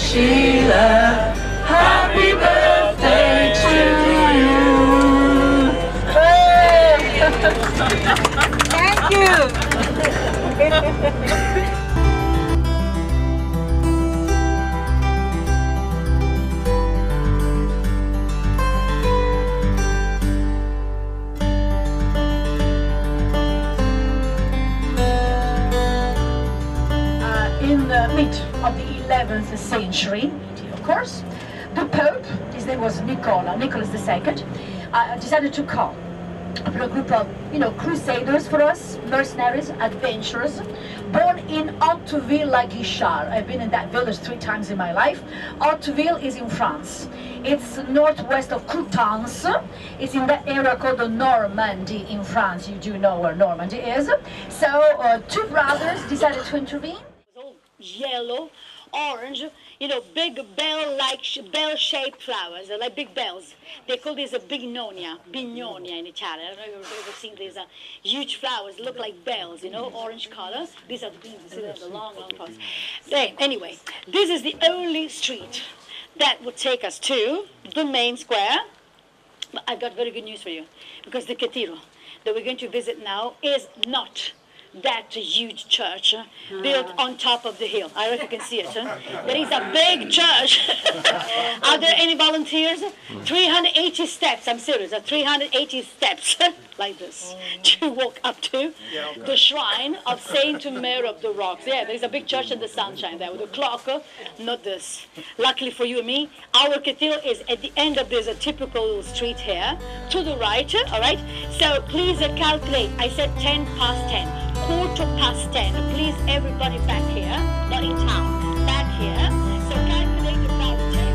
Sheila, happy birthday to you. Thank you. In the mid of the 11th century, of course, the Pope, his name was Nicholas II, decided to call a group of, crusaders for us, mercenaries, adventurers, born in Hauteville-la-Guichard. I've been in that village 3 times in my life. Hauteville is in France. It's northwest of Coutances. It's in that area called the Normandy in France. You do know where Normandy is. So 2 brothers decided to intervene. Yellow, orange, big bell-shaped flowers. They're like big bells. They call this a bignonia in Italian. I don't know if you've ever seen these huge flowers, look like bells, orange color. These are the beans, you see the long flowers. Anyway, this is the only street that would take us to the main square. But I've got very good news for you, because the cathedral that we're going to visit now is not that huge church built on top of the hill. I don't know if you can see it. There is a big church. Are there any volunteers? 380 steps. I'm serious. 380 steps like this to walk up to the shrine of Saint Mary of the Rocks. Yeah, there's a big church in the sunshine there with a clock. Not this. Luckily for you and me, our cathedral is at the end of this typical street here to the right. All right. So please calculate. I said 10 past 10. 10:15. Please, everybody back here, not in town, back here. So calculate about 10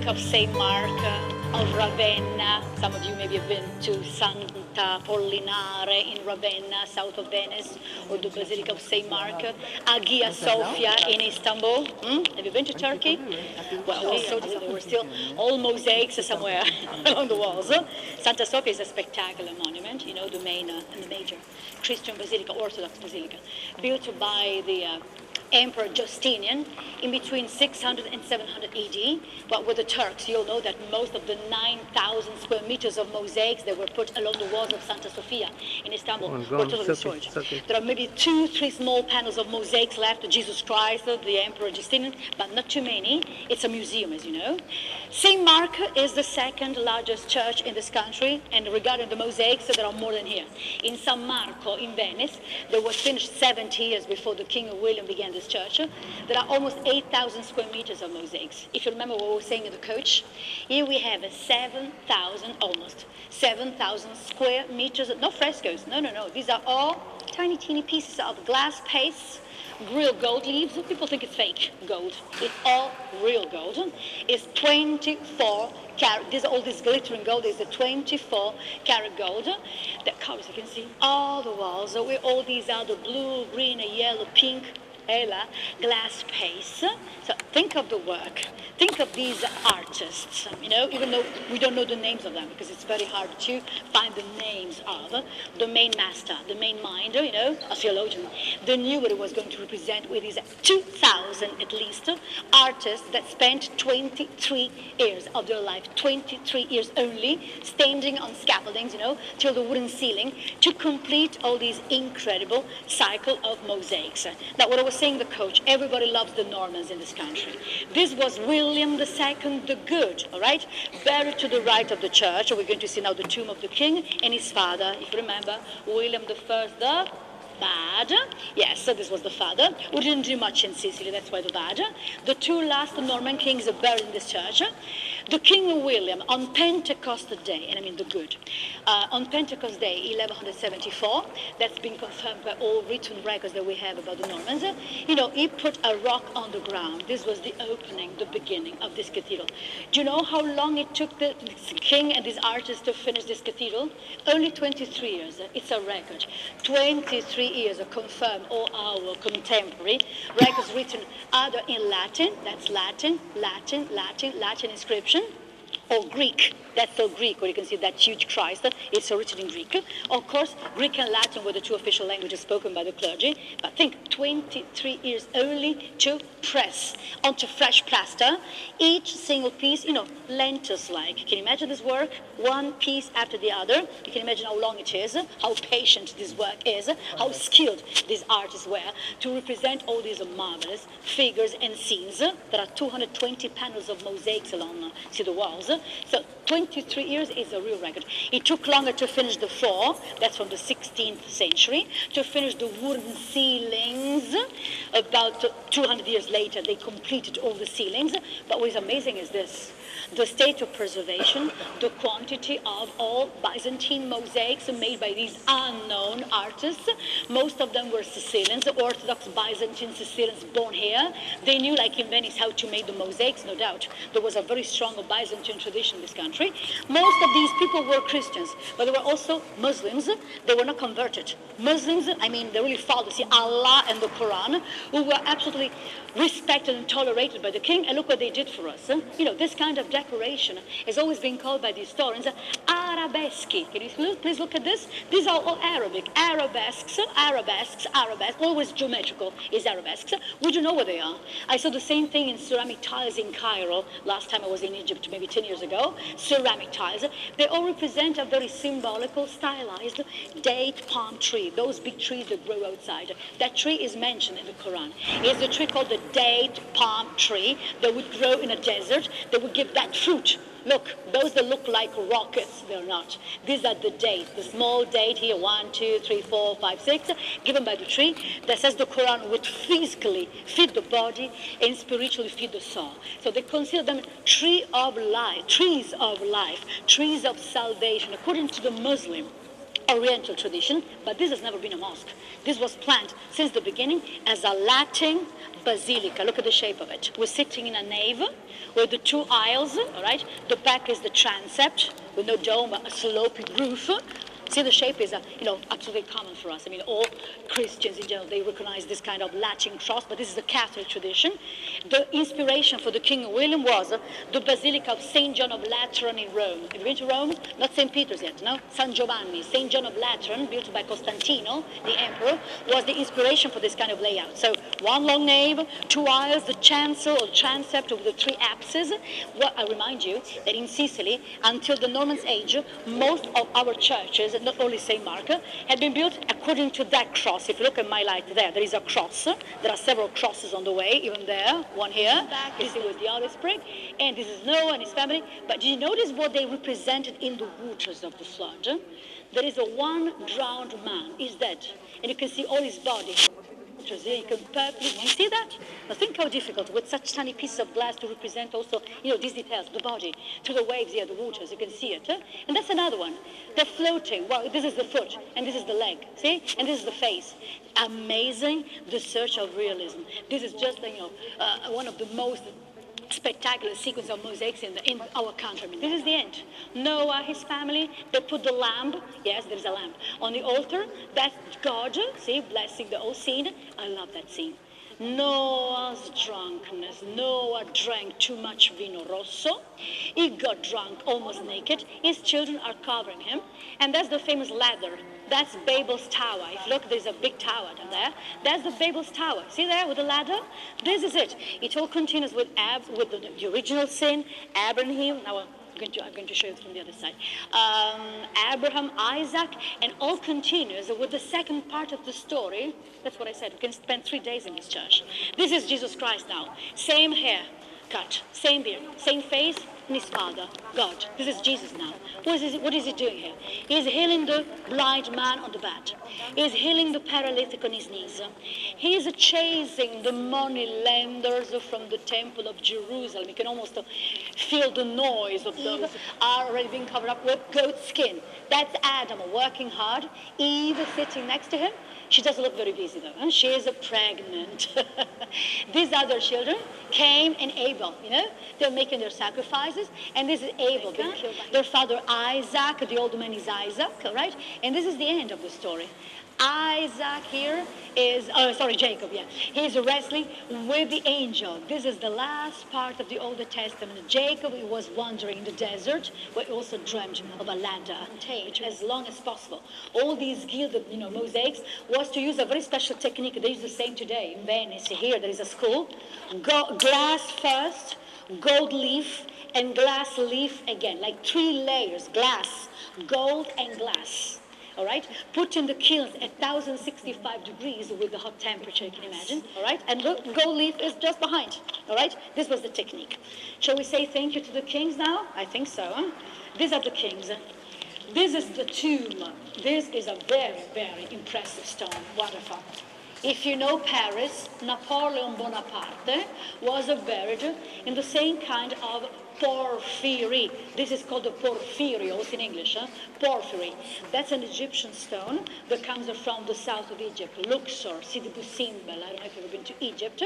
of St. Mark of Ravenna. Some of you maybe have been to Santa Pollinare in Ravenna, south of Venice, or the Basilica of St. Mark, Hagia Sophia in Istanbul. Have you been to Turkey? Well, also there were still all mosaics somewhere along the walls. Santa Sophia is a spectacular monument, the main and the major Christian basilica, Orthodox basilica, built by the Emperor Justinian in between 600 and 700 AD. But with the Turks, you'll know that most of the 9,000 square meters of mosaics that were put along the walls of Santa Sofia in Istanbul were totally destroyed. There are maybe 2-3 small panels of mosaics left of Jesus Christ, the Emperor Justinian, but not too many. It's a museum, as you know. St. Mark is the second largest church in this country, and regarding the mosaics, there are more than here. In San Marco in Venice, that was finished 70 years before the King William began this church, there are almost 8,000 square meters of mosaics. If you remember what we were saying in the coach, here we have almost 7,000 square meters, no frescoes, no. These are all tiny, teeny pieces of glass paste, real gold leaves. People think it's fake gold. It's all real gold. It's 24 carat. All this glittering gold is the 24 karat gold that covers, you can see, all the walls. So all these are the blue, green, yellow, pink, Madawela glass paste. So think of the work. Think of these artists, even though we don't know the names of them because it's very hard to find the names of the main master, the main mind, a theologian. They knew what it was going to represent with these 2,000 at least artists that spent 23 years of their life, 23 years only, standing on scaffoldings, till the wooden ceiling to complete all these incredible cycle of mosaics. Now, what I was saying, the coach, everybody loves the Normans in this country. This was William II the Good, all right? Buried to the right of the church. We're going to see now the tomb of the king and his father. If you remember, William I the Bad. Yes, so this was the father, who didn't do much in Sicily, that's why the Bad. The two last Norman kings are buried in this church. The King William, on Pentecost Day, and I mean the good, on Pentecost Day, 1174, that's been confirmed by all written records that we have about the Normans, he put a rock on the ground. This was the opening, the beginning of this cathedral. Do you know how long it took the king and his artists to finish this cathedral? Only 23 years. It's a record. 23 years are confirmed, all our contemporary records written either in Latin, that's Latin inscription, or Greek. That's all Greek, where you can see that huge Christ. It's written in Greek. Of course, Greek and Latin were the two official languages spoken by the clergy. But think, 23 years only to press onto fresh plaster each single piece, lentils-like. Can you imagine this work? One piece after the other. You can imagine how long it is, how patient this work is, how skilled these artists were to represent all these marvelous figures and scenes. There are 220 panels of mosaics along the walls. So 23 years is a real record. It took longer to finish the floor, that's from the 16th century, to finish the wooden ceilings. About 200 years later, they completed all the ceilings. But what is amazing is this. The state of preservation, the quantity of all Byzantine mosaics made by these unknown artists. Most of them were Sicilians, Orthodox Byzantine Sicilians born here. They knew, like in Venice, how to make the mosaics, no doubt. There was a very strong Byzantine tradition in this country. Most of these people were Christians, but there were also Muslims. They were not converted. Muslims, they really followed Allah and the Quran, who were absolutely respected and tolerated by the king. And look what they did for us. This kind of decoration has always been called by the historians arabesque. Can you please look at this? These are all Arabic. Arabesques, always geometrical is arabesques. We don't know what they are. I saw the same thing in ceramic tiles in Cairo last time I was in Egypt, maybe 10 years ago. Ceramic tiles. They all represent a very symbolical, stylized date palm tree. Those big trees that grow outside. That tree is mentioned in the Quran. It's a tree called the date palm tree that would grow in a desert, that would give that fruit. Look, those that look like rockets, they're not. These are the dates, the small date here, 1, 2, 3, 4, 5, 6, given by the tree, that says the Quran would physically feed the body and spiritually feed the soul. So they consider them trees of life, trees of salvation, according to the Muslim Oriental tradition, but this has never been a mosque. This was planned since the beginning as a Latin basilica. Look at the shape of it. We're sitting in a nave with the two aisles, all right? The back is the transept with no dome, but a sloping roof. See, the shape is, absolutely common for us. All Christians in general, they recognize this kind of Latin cross, but this is a Catholic tradition. The inspiration for the King William was the Basilica of St. John of Lateran in Rome. Have you been to Rome? Not St. Peter's yet, no? San Giovanni, St. John of Lateran, built by Costantino, the emperor, was the inspiration for this kind of layout. So one long nave, two aisles, the chancel or transept of the three apses. Well, I remind you that in Sicily, until the Norman age, most of our churches, not only St. Mark, had been built according to that cross. If you look at my light there is a cross. There are several crosses on the way, even there, one here. This is with the olive sprig, and this is Noah and his family. But do you notice what they represented in the waters of the flood? There is a one drowned man. He's dead, and you can see all his body. You can you see that? Now think how difficult with such tiny pieces of glass to represent also, these details, the body, to the waves here, the waters, you can see it. And that's another one. They're floating. Well, this is the foot, and this is the leg, see? And this is the face. Amazing, the search of realism. This is just, one of the most spectacular sequence of mosaics in our country. This is the end. Noah, his family, they put the lamb, yes, there's a lamb, on the altar. That's God, see, blessing the whole scene. I love that scene. Noah's drunkenness. Noah drank too much vino rosso. He got drunk, almost naked. His children are covering him. And that's the famous ladder. That's Babel's tower. If you look, there's a big tower down there. That's the Babel's tower. See there with the ladder? This is it. It all continues with the original sin, Abraham. Now I'm going to show you from the other side. Abraham, Isaac, and all continues with the second part of the story. That's what I said. We can spend 3 days in this church. This is Jesus Christ now. Same hair cut, same beard, same face, and his father, God. This is Jesus now. What is he doing here? He's healing the blind man on the bed. He's healing the paralytic on his knees. He's chasing the money lenders from the temple of Jerusalem. You can almost feel the noise of them are already being covered up with goat skin. That's Adam working hard. Eve sitting next to him. She doesn't look very busy though, and she is pregnant. These other children, Cain and Abel, they're making their sacrifices, and this is Abel being killed by their father Isaac. The old man is Isaac, all right? And this is the end of the story. Isaac here is, Jacob, yeah. He's wrestling with the angel. This is the last part of the Old Testament. Jacob was wandering in the desert, where he also dreamt of a ladder, as long as possible. All these gilded, mosaics was to use a very special technique. They use the same today in Venice. Here there is a school. Glass first, gold leaf, and glass leaf again, like 3 layers, glass, gold, and glass. All right, put in the kilns at 1,065 degrees with the hot temperature, you can imagine. All right, and look, gold leaf is just behind. All right, this was the technique. Shall we say thank you to the kings now? I think so. Huh? These are the kings. This is the tomb. This is a very, very impressive stone. Wonderful. If you know Paris, Napoleon Bonaparte was buried in the same kind of porphyry. This is called the porphyrios in English. Porphyry. That's an Egyptian stone that comes from the south of Egypt. Luxor, Sidi Bou Simbel. I don't know if you've ever been to Egypt.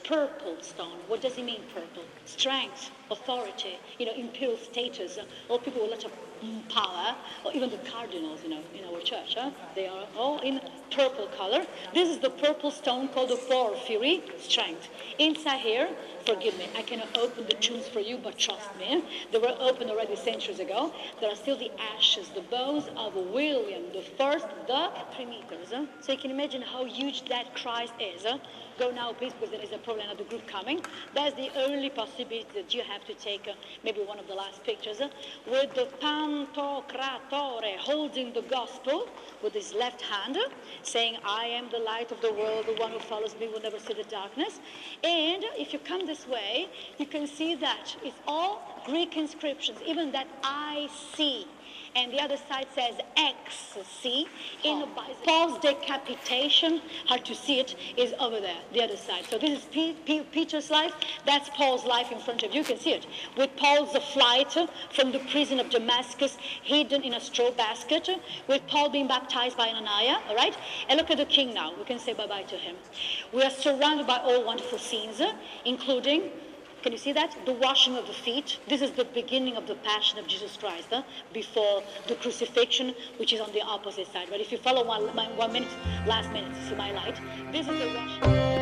Purple stone. What does it mean, purple? Strength, authority, imperial status. All people with a lot of power, or even the cardinals, in our church. They are all in purple color. This is the purple stone called the porphyry, strength. Inside here, forgive me, I cannot open the tombs for you, but trust me, they were opened already centuries ago. There are still the ashes, the bones of William the First, the 3 meters. So you can imagine how huge that Christ is. Go now, please, because there is probably another group coming. That's the only possibility that you have to take, maybe one of the last pictures, with the Pantocratore holding the gospel with his left hand, saying, I am the light of the world, the one who follows me will never see the darkness. And if you come this way, you can see that it's all Greek inscriptions, even that I see. And the other side says XC in the Bible. Paul's decapitation, hard to see it, is over there, the other side. So this is Peter's life. That's Paul's life in front of you. You can see it. With Paul's flight from the prison of Damascus, hidden in a straw basket. With Paul being baptized by Ananias, all right? And look at the king now. We can say bye-bye to him. We are surrounded by all wonderful scenes, including, can you see that? The washing of the feet. This is the beginning of the passion of Jesus Christ, before the crucifixion, which is on the opposite side. But if you follow 1 minute, last minute, see my light. This is the washing.